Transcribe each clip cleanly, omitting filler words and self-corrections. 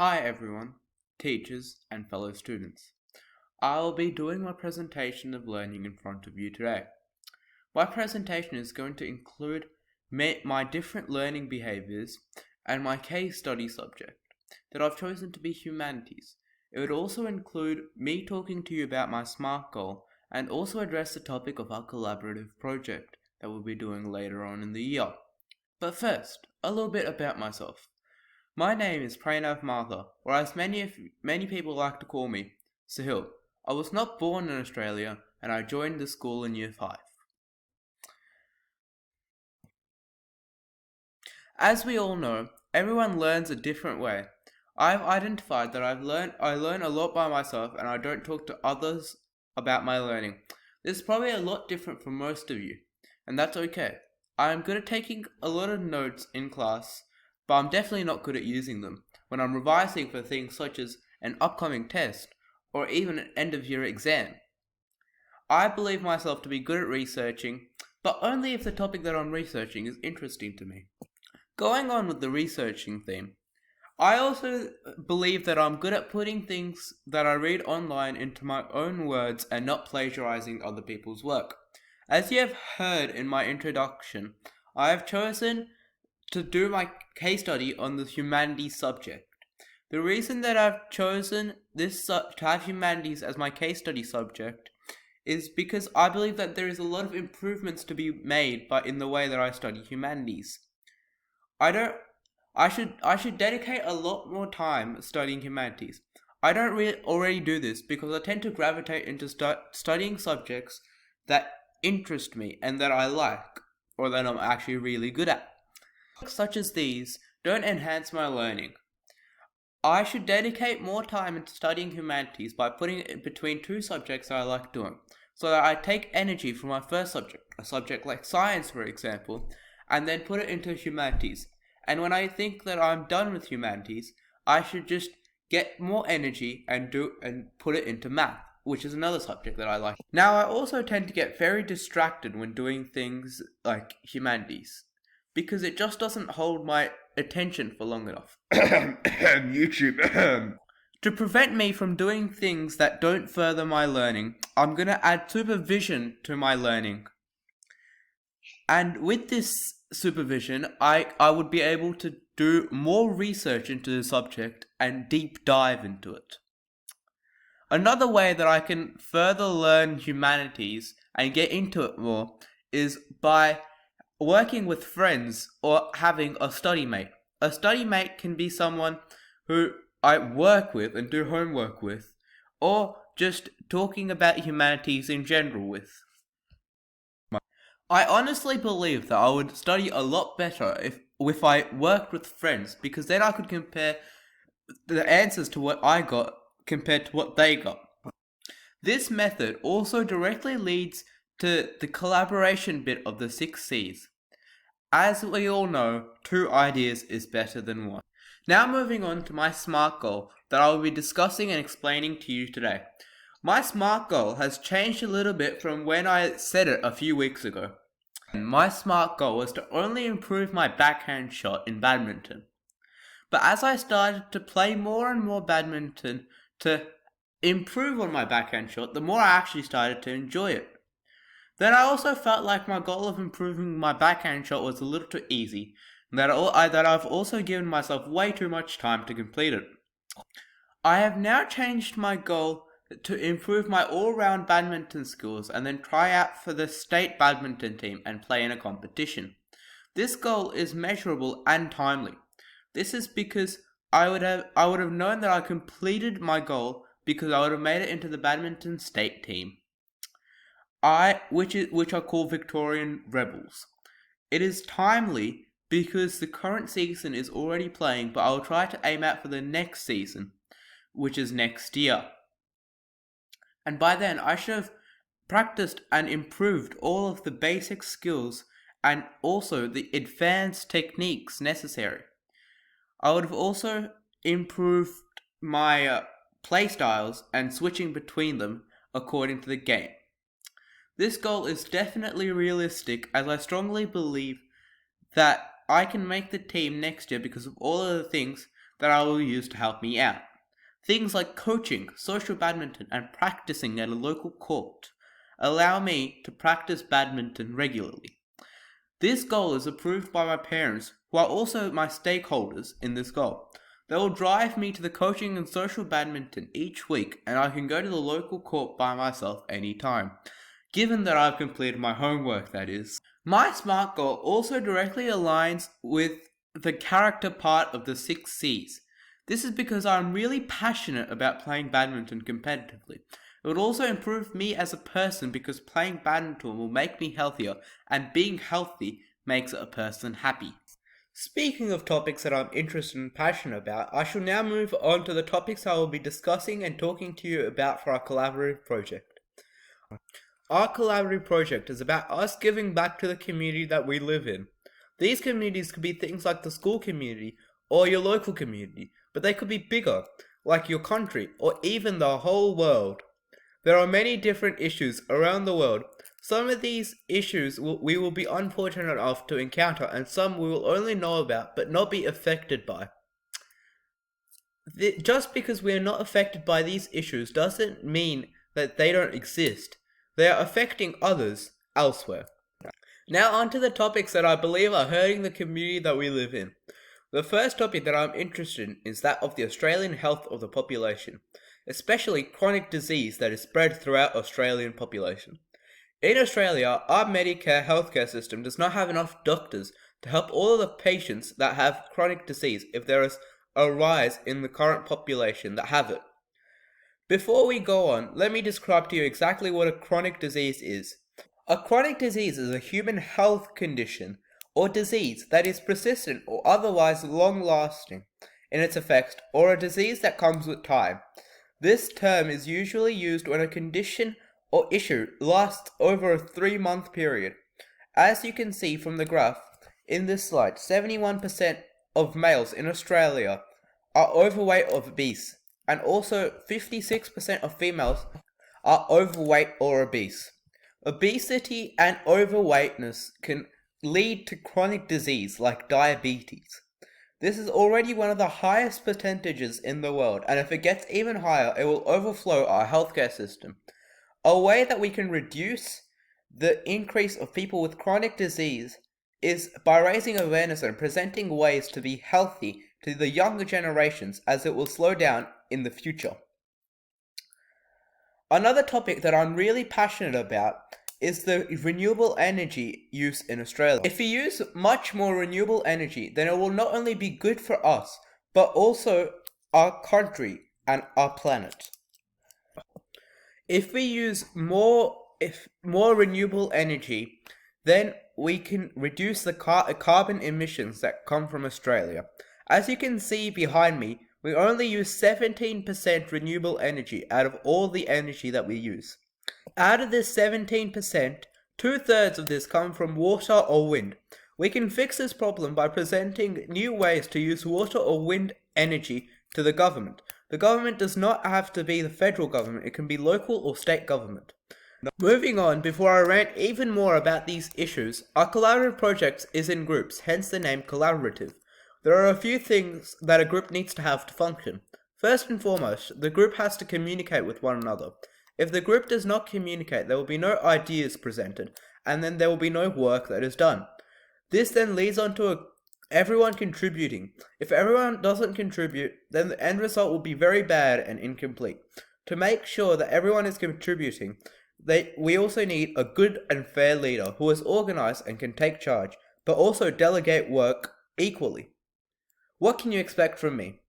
Hi everyone, teachers and fellow students. I will be doing my presentation of learning in front of you today. My presentation is going to include my different learning behaviors and my case study subject that I've chosen to be humanities. It would also include me talking to you about my SMART goal and also address the topic of our collaborative project that we'll be doing later on in the year. But first, a little bit about myself. My name is Pranav Matha, or as many people like to call me, Sahil. I was not born in Australia, and I joined the school in Year 5. As we all know, everyone learns a different way. I've identified that I learn a lot by myself, and I don't talk to others about my learning. This is probably a lot different from most of you, and that's okay. I am good at taking a lot of notes in class, but I'm definitely not good at using them when I'm revising for things such as an upcoming test or even an end-of-year exam. I believe myself to be good at researching, but only if the topic that I'm researching is interesting to me. Going on with the researching theme, I also believe that I'm good at putting things that I read online into my own words and not plagiarizing other people's work. As you have heard in my introduction, I have chosen to do my case study on the humanities subject. The reason that I've chosen to have humanities as my case study subject is because I believe that there is a lot of improvements to be made in the way that I study humanities. I should dedicate a lot more time studying humanities. I don't already do this because I tend to gravitate into studying subjects that interest me and that I like, or that I'm actually really good at. Such as these don't enhance my learning. I should dedicate more time into studying humanities by putting it between two subjects that I like doing, so that I take energy from my first subject, a subject like science for example, and then put it into humanities. And when I think that I'm done with humanities, I should just get more energy and put it into math, which is another subject that I like. Now, I also tend to get very distracted when doing things like humanities, because it just doesn't hold my attention for long enough. YouTube. To prevent me from doing things that don't further my learning, I'm going to add supervision to my learning. And with this supervision, I would be able to do more research into the subject and deep dive into it. Another way that I can further learn humanities and get into it more is by working with friends or having a study mate. A study mate can be someone who I work with and do homework with, or just talking about humanities in general with. I honestly believe that I would study a lot better if I worked with friends, because then I could compare the answers to what I got compared to what they got. This method also directly leads to the collaboration bit of the 6 C's. As we all know, 2 ideas is better than 1. Now moving on to my SMART goal that I will be discussing and explaining to you today. My SMART goal has changed a little bit from when I said it a few weeks ago. My SMART goal was to only improve my backhand shot in badminton. But as I started to play more and more badminton to improve on my backhand shot, the more I actually started to enjoy it. Then I also felt like my goal of improving my backhand shot was a little too easy, and that I've also given myself way too much time to complete it. I have now changed my goal to improve my all-round badminton skills and then try out for the state badminton team and play in a competition. This goal is measurable and timely. This is because I would have known that I completed my goal because I would have made it into the badminton state team. Which are called Victorian Rebels. It is timely because the current season is already playing, but I will try to aim out for the next season, which is next year. And by then, I should have practiced and improved all of the basic skills and also the advanced techniques necessary. I would have also improved my play styles and switching between them according to the game. This goal is definitely realistic, as I strongly believe that I can make the team next year because of all of the things that I will use to help me out. Things like coaching, social badminton, and practicing at a local court allow me to practice badminton regularly. This goal is approved by my parents, who are also my stakeholders in this goal. They will drive me to the coaching and social badminton each week, and I can go to the local court by myself anytime, given that I've completed my homework, that is. My SMART goal also directly aligns with the character part of the 6 C's. This is because I'm really passionate about playing badminton competitively. It would also improve me as a person because playing badminton will make me healthier, and being healthy makes a person happy. Speaking of topics that I'm interested and passionate about, I shall now move on to the topics I will be discussing and talking to you about for our collaborative project. Our collaborative project is about us giving back to the community that we live in. These communities could be things like the school community or your local community, but they could be bigger, like your country or even the whole world. There are many different issues around the world. Some of these issues we will be unfortunate enough to encounter, and some we will only know about but not be affected by. Just because we are not affected by these issues doesn't mean that they don't exist. They are affecting others elsewhere. Now on to the topics that I believe are hurting the community that we live in. The first topic that I'm interested in is that of the Australian health of the population, especially chronic disease that is spread throughout Australian population. In Australia, our Medicare healthcare system does not have enough doctors to help all of the patients that have chronic disease if there is a rise in the current population that have it. Before we go on, let me describe to you exactly what a chronic disease is. A chronic disease is a human health condition or disease that is persistent or otherwise long-lasting in its effects, or a disease that comes with time. This term is usually used when a condition or issue lasts over a 3-month period. As you can see from the graph in this slide, 71% of males in Australia are overweight or obese, and also 56% of females are overweight or obese. Obesity and overweightness can lead to chronic disease like diabetes. This is already one of the highest percentages in the world, and if it gets even higher, it will overflow our healthcare system. A way that we can reduce the increase of people with chronic disease is by raising awareness and presenting ways to be healthy to the younger generations, as it will slow down in the future. Another topic that I'm really passionate about is the renewable energy use in Australia. If we use much more renewable energy, then it will not only be good for us, but also our country and our planet. If we use more renewable energy, then we can reduce the carbon emissions that come from Australia. As you can see behind me, we only use 17% renewable energy out of all the energy that we use. Out of this 17%, 2/3 of this come from water or wind. We can fix this problem by presenting new ways to use water or wind energy to the government. The government does not have to be the federal government, it can be local or state government. Moving on, before I rant even more about these issues, our collaborative project is in groups, hence the name collaborative. There are a few things that a group needs to have to function. First and foremost, the group has to communicate with one another. If the group does not communicate, there will be no ideas presented, and then there will be no work that is done. This then leads on to everyone contributing. If everyone doesn't contribute, then the end result will be very bad and incomplete. To make sure that everyone is contributing, we also need a good and fair leader who is organized and can take charge, but also delegate work equally. What can you expect from me?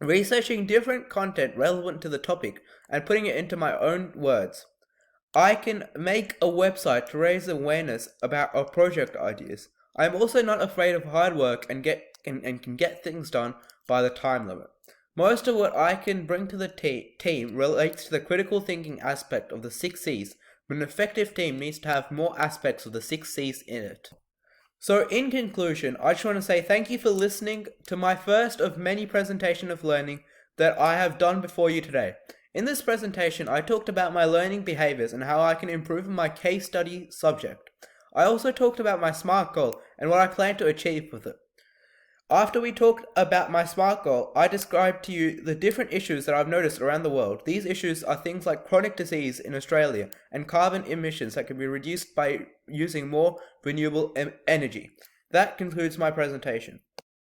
Researching different content relevant to the topic and putting it into my own words. I can make a website to raise awareness about our project ideas. I am also not afraid of hard work and can get things done by the time limit. Most of what I can bring to the team relates to the critical thinking aspect of the 6 C's, but an effective team needs to have more aspects of the 6 C's in it. So in conclusion, I just want to say thank you for listening to my first of many presentation of learning that I have done before you today. In this presentation, I talked about my learning behaviors and how I can improve my case study subject. I also talked about my SMART goal and what I plan to achieve with it. After we talked about my SMART goal, I described to you the different issues that I've noticed around the world. These issues are things like chronic disease in Australia and carbon emissions that can be reduced by using more renewable energy. That concludes my presentation.